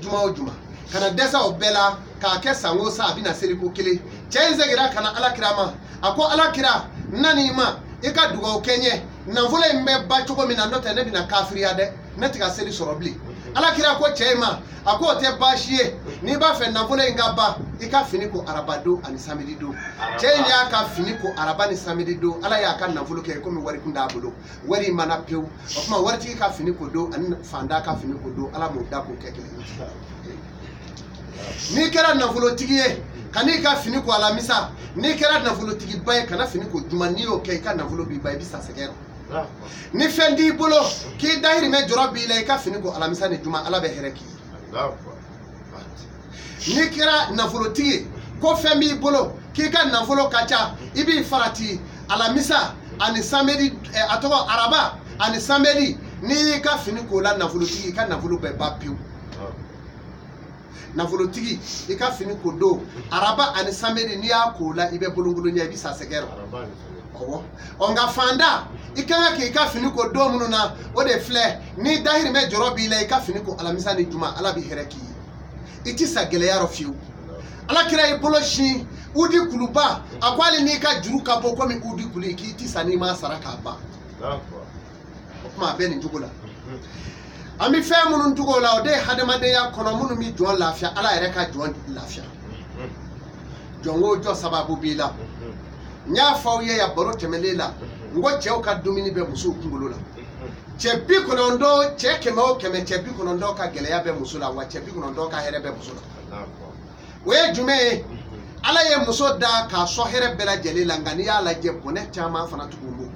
juma o juma kana desa o bela ka ke sango sa abi na seriko kele chenze gira kana alakirama ako alakira nani ma ika dugo kenye na vole mbe ba choko mina nota ne bina kafiri ade netika seri sorobli alakira ko chema ako te bashie ni ba fe na vole ngaba ika finiko arabado ani samidido chenya ka finiko arabani samidido ala ya kan na volo ke ko mi wari kunda abudo wari mana pew okuma wari ti ka finiko do ani fanda ka finiko do ala mo dako kekele ni kera na volo tigiye kani ka finiko alamisa ni kera na volo tigi baye kana finiko jumani o ke ka na volo bi baye bisa segero ni fendi bolo ki dahiri me jorobi ile ka finiko alamisa ni juma ala be hereki ni kera na volo tigi ko femi bolo ki ka na volo kacha ibi farati alamisa ani samedi atogo araba ani samedi ni ka finiko la na volo tigi ka na volo be bapiu na volotigi ika fini ko do araba ani samedi ni akola ibe bolongolo nya bisa segero owo onga fanda ikanga ke ika fini ko do munu na o de fle ni dahiri me jorobi ile ika fini ko alamisa ni juma ala bi hereki iti sagele yaro fiu ala kira iboloshi udi kuluba akwali ni ka juru ka boko mi udi kuli ki iti sani ma saraka ba okuma be ni jugula ami fe munun tugo la ode hadamade ya kono munu mi jon lafia ala ere ka jon lafia jongo jo sababu bila nya fawye ya boro temelela ngo cheo ka dumini be musu kungolola chebi kono ndo cheke ma o keme chebi kono ndo ka gele ya be musula wa chebi kono ndo ka here be musula we jume ala ye muso da ka so here bela jelela ngani ya la je bone chama fana tugumu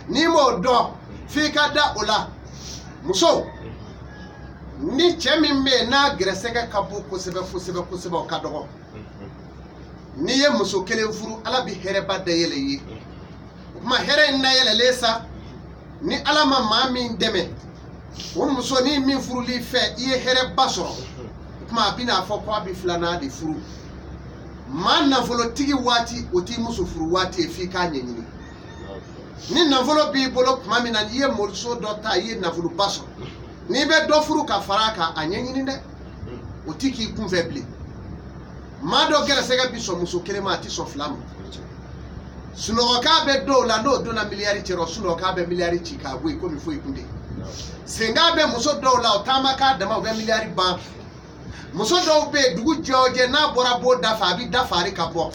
ni mo do fi ka da ola muso ni chemi me na gresega kabu kusebe o kadogo ni ye muso kelen furu ala bi hereba da yele yi kuma here na yele lesa ni ala ma mami ndeme o muso ni mi furu li fe iye here basoro kuma bina fo kwa bi flana de furu man na volo tigi wati oti muso furu wati fi ka nyenyini ni na volo bi bolo kuma mi na iye molso dota iye na volo basoro ni be do furu ka faraka anyenyini de otiki kunvebli mado gere sega biso muso kelema ati so flam suno ka be do la no do na miliari chero suno ka be miliari chika bwe ko mi fo ikunde senga be muso do la otama ka dama be miliari ba muso do be dugu joje na bora bo da fa bi da fari ka bo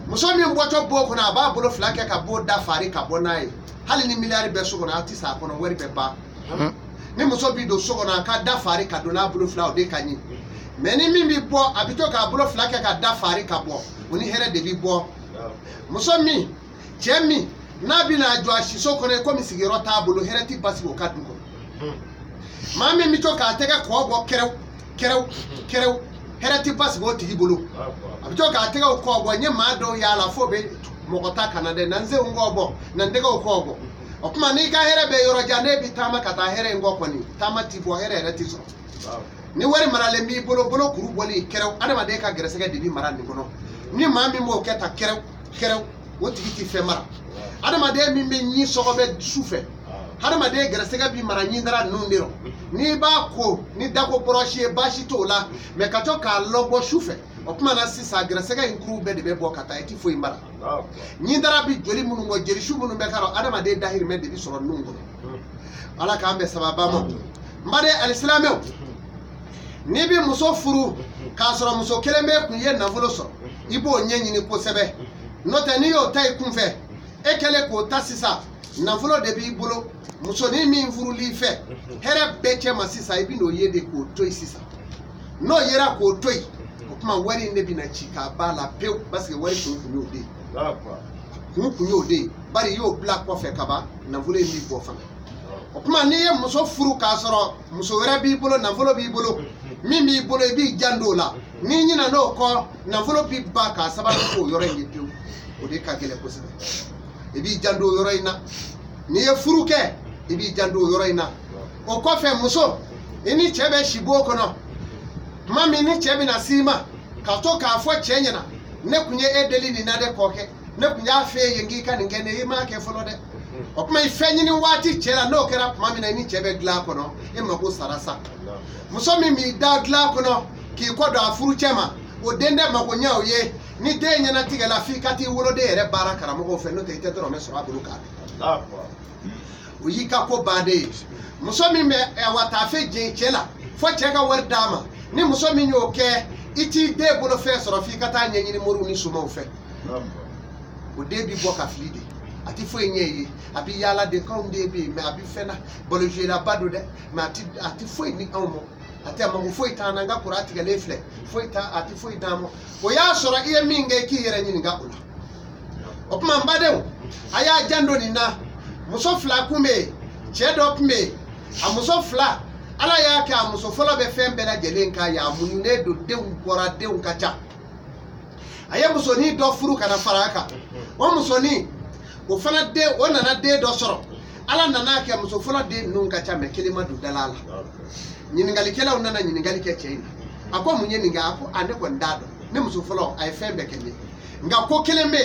muso mi mboto bo ko na ba bolo flake ka bo da fari ka bo nai hali ni miliari be so ko na ati sa ko no weri be ba ni muso bi do so na ka da fari ka do na bolo fla o de kanyi meni mimi bo abito ka bolo fla ka da fari ka bo oni here de bi bo muso mi jemi na bi na jo ashiso ko ne ko mi sigiro ta bolo here ti basi o ka du ko mami mi to ka tege ko bo kerew here ti basi o ti bolo abito ka tege ko bo nye ma do ya la fo be mogota kanade nanze ngo bo nandega ko bo okuma ni ka here be yoro jane bi tama kata here ngo ko ni tama ti bo here re ti so ni wari marale mi bolo kuru boli kerew adama de ka gresega de bi marande kono ni mami mo keta kerew woti ti fe mara adama de mi me nyi so be sufe adama de gresega bi mara nyi ndara no ndiro ni ba ko ni dako broche bashi to la me kato ka lobo sufe okuma na sisa gresega inkuru be de be bo kata eti fo imara nyi ndara bi joli munu mo jeri shu munu be karo adama de dahir me de bi soro nungo ala ka ambe sababa mo mbade alislameo ni bi muso furu ka soro muso keleme ku ye na volo so ibo nyenyi ni ko sebe nota ni yo tay kunfe ekele ko tasisa na volo de bi bolo muso ni mi furu li fe here beche masisa ibi no ye de ko toy sisa no yera ko toy ko kuma wari ne bi na chika bala pe parce que wari ko kunyo de kunyo de bari yo black ko fe kaba na volo mi bo fa okuma ni ye muso furu ka soro muso wera bi bolo na volo bi bolo mimi bolo bi jando la ni nyina no ko na volo bi ba ka sababu ko yoro ngi piu o de ka gele ko sebe e bi jando yoro ina ni ye furu ke e bi jando yoro ina o ko fe muso ini chebe shibo ko no mami ni chebe na sima ka to ka fo chenyana ne kunye edeli ni na de ko ke ne kunya fe yengi ka ngene yima ke folo de okuma ifenyi ni wati chela no kera mami na ni chebe gla ko no e mako sarasa muso mi mi dagla kono ki kodo afuru chema o dende makonya oye ni de nyana tigala fi kati wolo de ere bara karamo ko fe no te tetro me so abulu ka o yika ko bade muso mi me wata fe je chela fo chega war dama ni muso mi nyo ke iti de bolo fe so fi kata nyenyi ni moru ni suma o fe o de bi boka flide ati fo enye abi yala de kom de bi me abi fena bolo je la bado de ma ati fo ni awmo ati amago fo itana nga kurati ga lefle fo ita ati fo idamo o ya sora iye minge ki yere nyini nga ula opma mbade aya jando ni na muso fla kume chedo pme amuso fla ala ya ka muso fola be fembe na jelenka ya munune do de ukora de unkacha aya muso ni do furu kana faraka o muso ni o fana de o nana de do soro ala nana ke muso fola de nunka cha me kelima du dalala nyiningali kela unana nyiningali ke cheina ako munye ninga ako ande ko ndado ne muso fola ay fembe kele nga ko kelembe